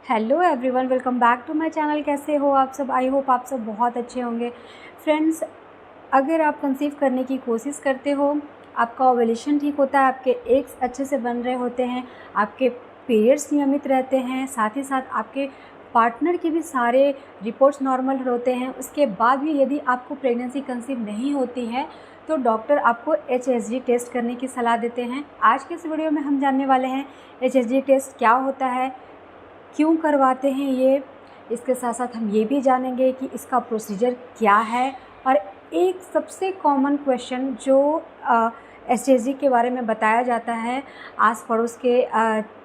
Hello everyone, welcome back to my channel. कैसे हो आप सब? आई होप आप सब बहुत अच्छे होंगे। फ्रेंड्स, अगर आप कंसीव करने की कोशिश करते हो, आपका ओवुलेशन ठीक होता है, आपके एग्स अच्छे से बन रहे होते हैं, आपके पीरियड्स नियमित रहते हैं, साथ ही साथ आपके पार्टनर के भी सारे रिपोर्ट्स नॉर्मल होते हैं, उसके बाद भी यदि आपको प्रेगनेंसी कंसीव नहीं होती है तो डॉक्टर आपको HSG टेस्ट करने की सलाह देते हैं। आज के इस वीडियो में हम जानने वाले हैं HSG टेस्ट क्या होता है, क्यों करवाते हैं ये। इसके साथ साथ हम ये भी जानेंगे कि इसका प्रोसीजर क्या है। और एक सबसे कॉमन क्वेश्चन जो HSG के बारे में बताया जाता है आस पड़ोस के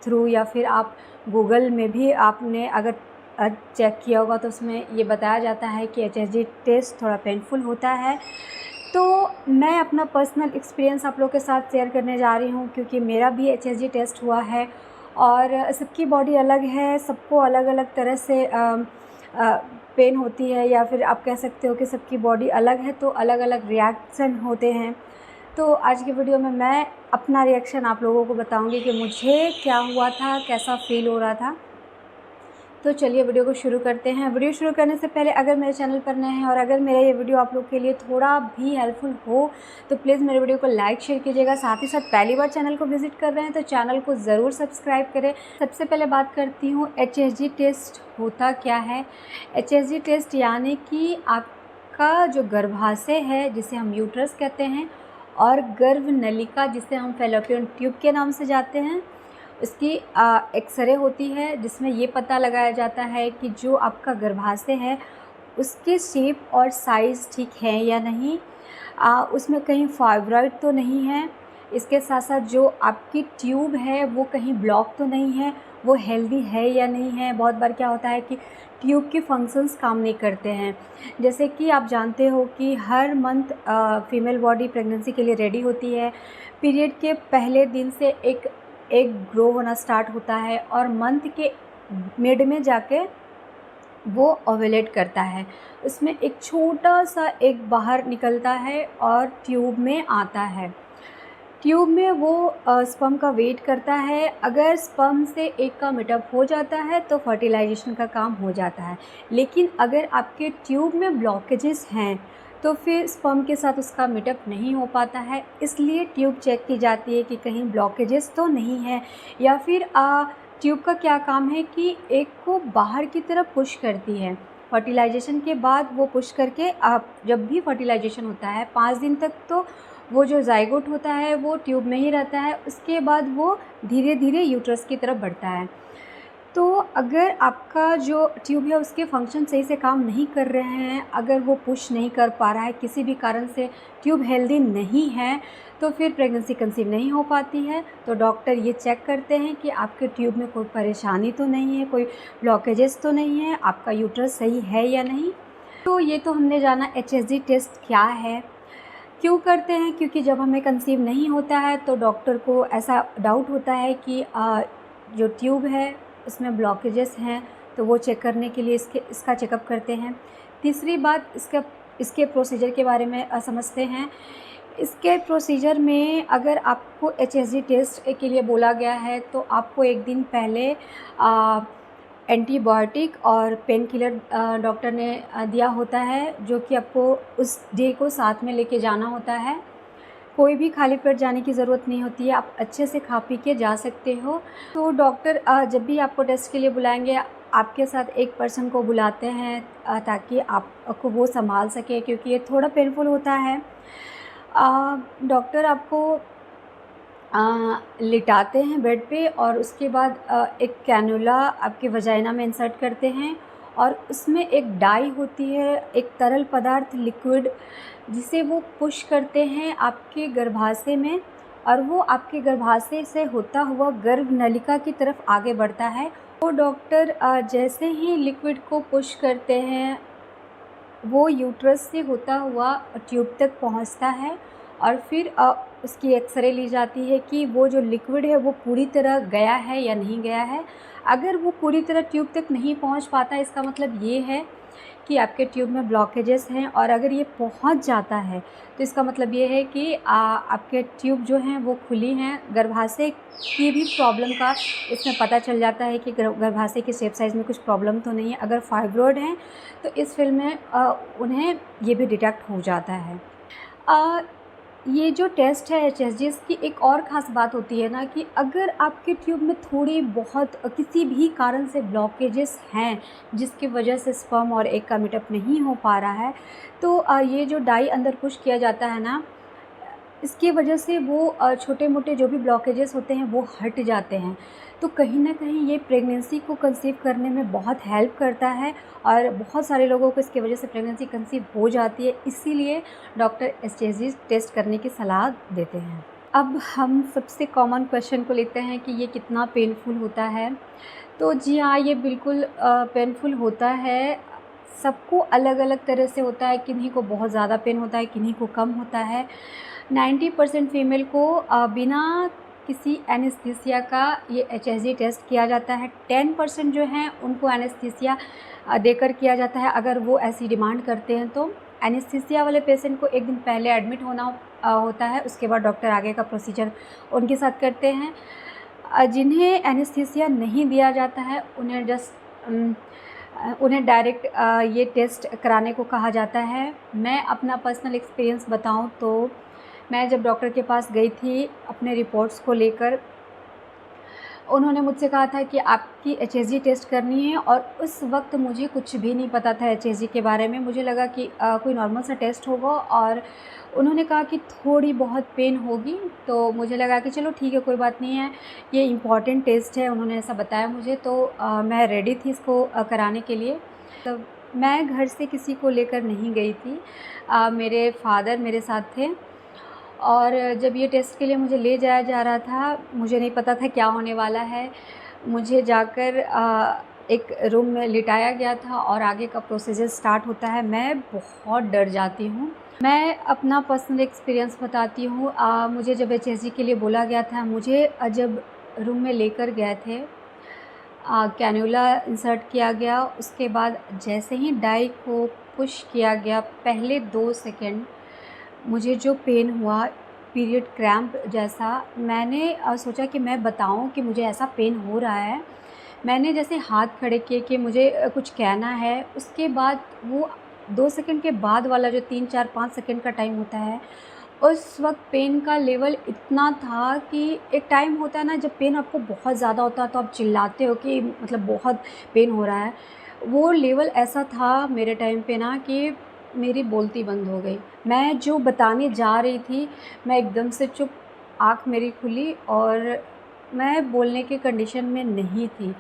थ्रू, या फिर आप गूगल में भी आपने अगर चेक किया होगा तो उसमें ये बताया जाता है कि HSG टेस्ट थोड़ा पेनफुल होता है। तो मैं अपना पर्सनल एक्सपीरियंस आप लोग के साथ शेयर करने जा रही हूँ, क्योंकि मेरा भी HSG टेस्ट हुआ है और सबकी बॉडी अलग है, सबको अलग अलग तरह से पेन होती है, या फिर आप कह सकते हो कि सबकी बॉडी अलग है तो अलग अलग रिएक्शन होते हैं। तो आज की वीडियो में मैं अपना रिएक्शन आप लोगों को बताऊंगी कि मुझे क्या हुआ था, कैसा फील हो रहा था। तो चलिए वीडियो को शुरू करते हैं। वीडियो शुरू करने से पहले अगर मेरे चैनल पर नए हैं और अगर मेरा ये वीडियो आप लोग के लिए थोड़ा भी हेल्पफुल हो तो प्लीज़ मेरे वीडियो को लाइक शेयर कीजिएगा। साथ ही साथ पहली बार चैनल को विजिट कर रहे हैं तो चैनल को ज़रूर सब्सक्राइब करें। सबसे पहले बात करती हूँ HSG टेस्ट होता क्या है। HSG टेस्ट यानी कि आपका जो गर्भाशय है जिसे हम यूट्रस कहते हैं, और गर्भ नलिका जिसे हम फैलोपियन ट्यूब के नाम से जाते हैं, इसकी एक्सरे होती है जिसमें ये पता लगाया जाता है कि जो आपका गर्भाशय है उसके शेप और साइज़ ठीक है या नहीं, उसमें कहीं फाइब्रॉइड तो नहीं है। इसके साथ साथ जो आपकी ट्यूब है वो कहीं ब्लॉक तो नहीं है, वो हेल्दी है या नहीं है। बहुत बार क्या होता है कि ट्यूब के फंक्शंस काम नहीं करते हैं। जैसे कि आप जानते हो कि हर मंथ फीमेल बॉडी प्रेगनेंसी के लिए रेडी होती है। पीरियड के पहले दिन से एक एग ग्रो होना स्टार्ट होता है और मंथ के मिड में जाके वो ओवुलेट करता है। उसमें एक छोटा सा एग बाहर निकलता है और ट्यूब में आता है। ट्यूब में वो स्पर्म का वेट करता है। अगर स्पर्म से एग का मीटअप हो जाता है तो फर्टिलाइजेशन का काम हो जाता है। लेकिन अगर आपके ट्यूब में ब्लॉकेजेस हैं तो फिर स्पर्म के साथ उसका मीटअप नहीं हो पाता है। इसलिए ट्यूब चेक की जाती है कि कहीं ब्लॉकेजेस तो नहीं है, या फिर ट्यूब का क्या काम है कि एग को बाहर की तरफ पुश करती है। फर्टिलाइजेशन के बाद वो पुश करके आप जब भी फर्टिलाइजेशन होता है 5 दिन तक तो वो जो जाइगोट होता है वो ट्यूब में ही रहता है। उसके बाद वो धीरे धीरे यूट्रस की तरफ बढ़ता है। तो अगर आपका जो ट्यूब है उसके फंक्शन सही से काम नहीं कर रहे हैं, अगर वो पुश नहीं कर पा रहा है, किसी भी कारण से ट्यूब हेल्दी नहीं है, तो फिर प्रेगनेंसी कंसीव नहीं हो पाती है। तो डॉक्टर ये चेक करते हैं कि आपके ट्यूब में कोई परेशानी तो नहीं है, कोई ब्लॉकेजेस तो नहीं है, आपका यूट्रस सही है या नहीं। तो ये तो हमने जाना HSG टेस्ट क्या है। क्यों करते हैं? क्योंकि जब हमें कंसीव नहीं होता है तो डॉक्टर को ऐसा डाउट होता है कि जो ट्यूब है उसमें ब्लॉकेजेस हैं, तो वो चेक करने के लिए इसका चेकअप करते हैं। तीसरी बात, इसके प्रोसीजर के बारे में समझते हैं। इसके प्रोसीजर में अगर आपको HSG टेस्ट के लिए बोला गया है तो आपको एक दिन पहले एंटीबायोटिक और पेन किलर डॉक्टर ने दिया होता है, जो कि आपको उस डे को साथ में लेके जाना होता है। कोई भी खाली पेट जाने की ज़रूरत नहीं होती है, आप अच्छे से खा पी के जा सकते हो। तो डॉक्टर जब भी आपको टेस्ट के लिए बुलाएंगे आपके साथ एक पर्सन को बुलाते हैं ताकि आपको वो संभाल सके, क्योंकि ये थोड़ा पेनफुल होता है। डॉक्टर आपको लिटाते हैं बेड पे और उसके बाद एक कैनुला आपके वजाइना में इंसर्ट करते हैं, और उसमें एक डाई होती है, एक तरल पदार्थ लिक्विड, जिसे वो पुश करते हैं आपके गर्भाशय में, और वो आपके गर्भाशय से होता हुआ गर्भ नलिका की तरफ आगे बढ़ता है। तो डॉक्टर जैसे ही लिक्विड को पुश करते हैं वो यूट्रस से होता हुआ ट्यूब तक पहुंचता है, और फिर उसकी एक्सरे ली जाती है कि वो जो लिक्विड है वो पूरी तरह गया है या नहीं गया है। अगर वो पूरी तरह ट्यूब तक नहीं पहुंच पाता, इसका मतलब ये है कि आपके ट्यूब में ब्लॉकेजेस हैं, और अगर ये पहुंच जाता है तो इसका मतलब ये है कि आपके ट्यूब जो हैं वो खुली हैं। गर्भाशय की भी प्रॉब्लम का इसमें पता चल जाता है कि गर्भाशय के शेप साइज़ में कुछ प्रॉब्लम तो नहीं है। अगर फाइब्रॉइड हैं तो इस फिल्म में उन्हें ये भी डिटेक्ट हो जाता है। ये जो टेस्ट है एचएसजी, इसकी एक और ख़ास बात होती है ना कि अगर आपके ट्यूब में थोड़ी बहुत किसी भी कारण से ब्लॉकेजेस हैं जिसकी वजह से स्पर्म और एग का मीटअप नहीं हो पा रहा है, तो ये जो डाई अंदर पुश किया जाता है ना, इसकी वजह से वो छोटे मोटे जो भी ब्लॉकेजेस होते हैं वो हट जाते हैं। तो कहीं ना कहीं ये प्रेगनेंसी को कंसीव करने में बहुत हेल्प करता है, और बहुत सारे लोगों को इसकी वजह से प्रेगनेंसी कंसीव हो जाती है। इसीलिए डॉक्टर एचएसजी टेस्ट करने की सलाह देते हैं। अब हम सबसे कॉमन क्वेश्चन को लेते हैं कि ये कितना पेनफुल होता है। तो जी हाँ, ये बिल्कुल पेनफुल होता है। सबको अलग अलग तरह से होता है, किन्हीं को बहुत ज़्यादा पेन होता है, किन्हीं को कम होता है। 90% फीमेल को बिना किसी एनेस्थीसिया का ये एचएसजी टेस्ट किया जाता है। 10% जो हैं उनको एनेस्थीसिया देकर किया जाता है, अगर वो ऐसी डिमांड करते हैं तो। एनेस्थीसिया वाले पेशेंट को एक दिन पहले एडमिट होना होता है, उसके बाद डॉक्टर आगे का प्रोसीजर उनके साथ करते हैं। जिन्हें एनेस्थीसिया नहीं दिया जाता है उन्हें डायरेक्ट ये टेस्ट कराने को कहा जाता है। मैं अपना पर्सनल एक्सपीरियंस बताऊं तो मैं जब डॉक्टर के पास गई थी अपने रिपोर्ट्स को लेकर, उन्होंने मुझसे कहा था कि आपकी एचएसजी टेस्ट करनी है, और उस वक्त मुझे कुछ भी नहीं पता था एचएसजी के बारे में। मुझे लगा कि कोई नॉर्मल सा टेस्ट होगा, और उन्होंने कहा कि थोड़ी बहुत पेन होगी, तो मुझे लगा कि चलो ठीक है, कोई बात नहीं है, ये इम्पॉर्टेंट टेस्ट है, उन्होंने ऐसा बताया मुझे। तो मैं रेडी थी इसको कराने के लिए। तो मैं घर से किसी को लेकर नहीं गई थी, मेरे फादर मेरे साथ थे। और जब ये टेस्ट के लिए मुझे ले जाया जा रहा था, मुझे नहीं पता था क्या होने वाला है। मुझे जाकर एक रूम में लिटाया गया था और आगे का प्रोसीजर स्टार्ट होता है। मैं बहुत डर जाती हूँ। मैं अपना पर्सनल एक्सपीरियंस बताती हूँ। मुझे जब एचएसजी के लिए बोला गया था, मुझे जब रूम में लेकर गए थे, कैन्यूला इंसर्ट किया गया, उसके बाद जैसे ही डाई को पुश किया गया, पहले 2 सेकंड मुझे जो पेन हुआ, पीरियड क्रैम्प जैसा, मैंने सोचा कि मैं बताऊं कि मुझे ऐसा पेन हो रहा है। मैंने जैसे हाथ खड़े किए कि मुझे कुछ कहना है, उसके बाद वो 2 सेकंड के बाद वाला जो 3, 4, 5 सेकंड का टाइम होता है, उस वक्त पेन का लेवल इतना था कि एक टाइम होता है ना जब पेन आपको बहुत ज़्यादा होता है तो आप चिल्लाते हो कि मतलब बहुत पेन हो रहा है। वो लेवल ऐसा था मेरे टाइम पे ना कि मेरी बोलती बंद हो गई। मैं जो बताने जा रही थी, मैं एकदम से चुप, आँख मेरी खुली और मैं बोलने के कंडीशन में नहीं थी।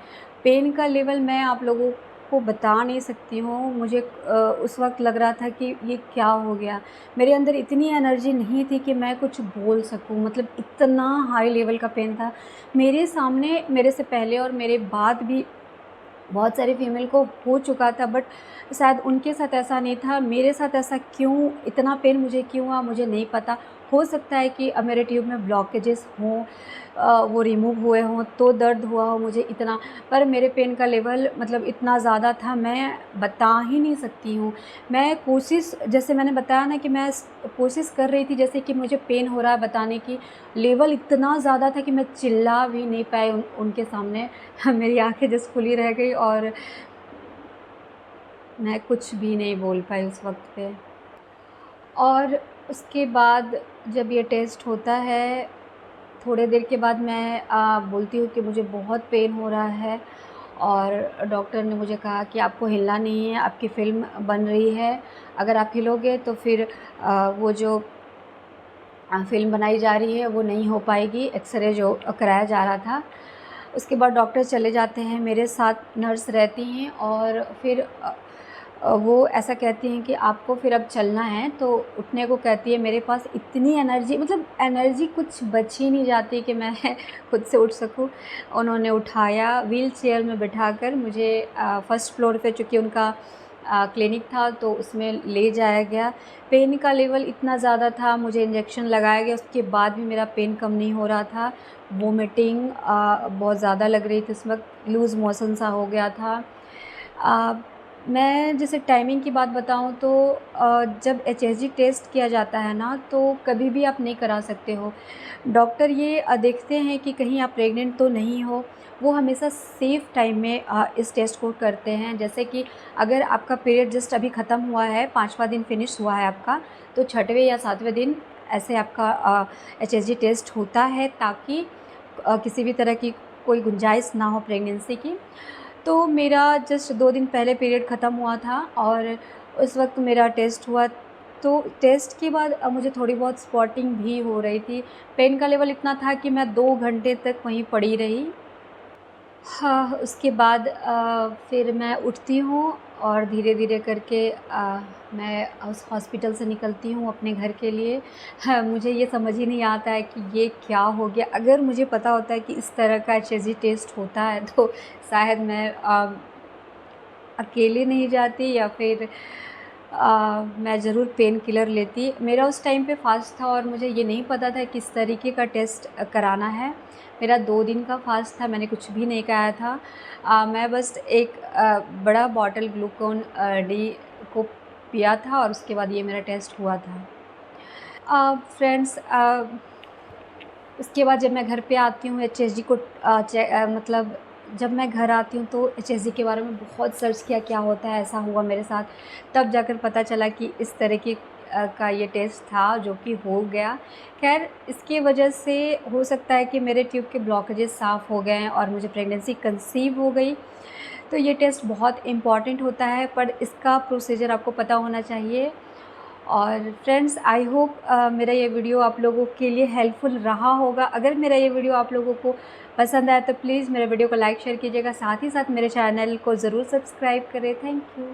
पेन का लेवल मैं आप लोगों को बता नहीं सकती हूँ। मुझे उस वक़्त लग रहा था कि ये क्या हो गया। मेरे अंदर इतनी एनर्जी नहीं थी कि मैं कुछ बोल सकूँ, मतलब इतना हाई लेवल का पेन था। मेरे सामने, मेरे से पहले और मेरे बाद भी बहुत सारी फीमेल को हो चुका था, बट शायद उनके साथ ऐसा नहीं था। मेरे साथ ऐसा क्यों, इतना पेन मुझे क्यों हुआ मुझे नहीं पता। हो सकता है कि मेरे ट्यूब में ब्लॉकेजेस हों, वो रिमूव हुए हों तो दर्द हुआ हो मुझे इतना, पर मेरे पेन का लेवल मतलब इतना ज़्यादा था, मैं बता ही नहीं सकती हूँ। मैं कोशिश, जैसे मैंने बताया ना कि मैं कोशिश कर रही थी जैसे कि मुझे पेन हो रहा है बताने की, लेवल इतना ज़्यादा था कि मैं चिल्ला भी नहीं पाई उनके सामने। मेरी आंखें जस्ट खुली रह गई और मैं कुछ भी नहीं बोल पाई उस वक्त पे। और उसके बाद जब ये टेस्ट होता है, थोड़े देर के बाद मैं बोलती हूँ कि मुझे बहुत पेन हो रहा है, और डॉक्टर ने मुझे कहा कि आपको हिलना नहीं है, आपकी फ़िल्म बन रही है, अगर आप हिलोगे तो फिर वो जो फ़िल्म बनाई जा रही है वो नहीं हो पाएगी, एक्सरे जो कराया जा रहा था। उसके बाद डॉक्टर चले जाते हैं, मेरे साथ नर्स रहती हैं, और फिर वो ऐसा कहती हैं कि आपको फिर अब चलना है, तो उठने को कहती है। मेरे पास इतनी एनर्जी, मतलब एनर्जी कुछ बच ही नहीं जाती कि मैं खुद से उठ सकूं। उन्होंने उठाया, व्हील चेयर में बिठाकर मुझे फर्स्ट फ्लोर पे, चूँकि उनका क्लिनिक था तो उसमें ले जाया गया। पेन का लेवल इतना ज़्यादा था, मुझे इंजेक्शन लगाया गया, उसके बाद भी मेरा पेन कम नहीं हो रहा था। वोमिटिंग बहुत ज़्यादा लग रही थी उस वक्त, लूज़ मोशन सा हो गया था। मैं जैसे टाइमिंग की बात बताऊँ तो जब एचएसजी टेस्ट किया जाता है ना, तो कभी भी आप नहीं करा सकते हो। डॉक्टर ये देखते हैं कि कहीं आप प्रेग्नेंट तो नहीं हो। वो हमेशा सेफ़ टाइम में इस टेस्ट को करते हैं। जैसे कि अगर आपका पीरियड जस्ट अभी ख़त्म हुआ है, 5वाँ दिन फिनिश हुआ है आपका, तो 6वें या 7वें दिन ऐसे आपका एचएसजी टेस्ट होता है, ताकि किसी भी तरह की कोई गुंजाइश ना हो प्रेगनेंसी की। तो मेरा जस्ट 2 दिन पहले पीरियड ख़त्म हुआ था और उस वक़्त मेरा टेस्ट हुआ। तो टेस्ट के बाद मुझे थोड़ी बहुत स्पॉटिंग भी हो रही थी। पेन का लेवल इतना था कि मैं 2 घंटे तक वहीं पड़ी रही। हाँ, उसके बाद फिर मैं उठती हूँ और धीरे-धीरे करके मैं उस हॉस्पिटल से निकलती हूँ अपने घर के लिए। हाँ, मुझे ये समझ ही नहीं आता है कि ये क्या हो गया? अगर मुझे पता होता है कि इस तरह का एचआईजी टेस्ट होता है, तो शायद मैं अकेले नहीं जाती, या फिर मैं ज़रूर पेन किलर लेती। मेरा उस टाइम पे फ़ास्ट था और मुझे ये नहीं पता था किस तरीके का टेस्ट कराना है। मेरा 2 दिन का फ़ास्ट था, मैंने कुछ भी नहीं खाया था। मैं बस एक बड़ा बॉटल ग्लूकोन डी को पिया था और उसके बाद ये मेरा टेस्ट हुआ था। फ्रेंड्स, उसके बाद जब मैं घर पे आती हूँ एचएसजी को मतलब जब मैं घर आती हूँ तो एचएसजी के बारे में बहुत सर्च किया, क्या होता है, ऐसा हुआ मेरे साथ। तब जाकर पता चला कि इस तरह की का ये टेस्ट था जो कि हो गया। ख़ैर, इसकी वजह से हो सकता है कि मेरे ट्यूब के ब्लॉकेजेस साफ़ हो गए हैं और मुझे प्रेगनेंसी कंसीव हो गई। तो ये टेस्ट बहुत इम्पॉर्टेंट होता है, पर इसका प्रोसीजर आपको पता होना चाहिए। और फ्रेंड्स, आई होप मेरा ये वीडियो आप लोगों के लिए हेल्पफुल रहा होगा। अगर मेरा ये वीडियो आप लोगों को पसंद आया तो प्लीज़ मेरे वीडियो को लाइक शेयर कीजिएगा, साथ ही साथ मेरे चैनल को ज़रूर सब्सक्राइब करें। Thank you.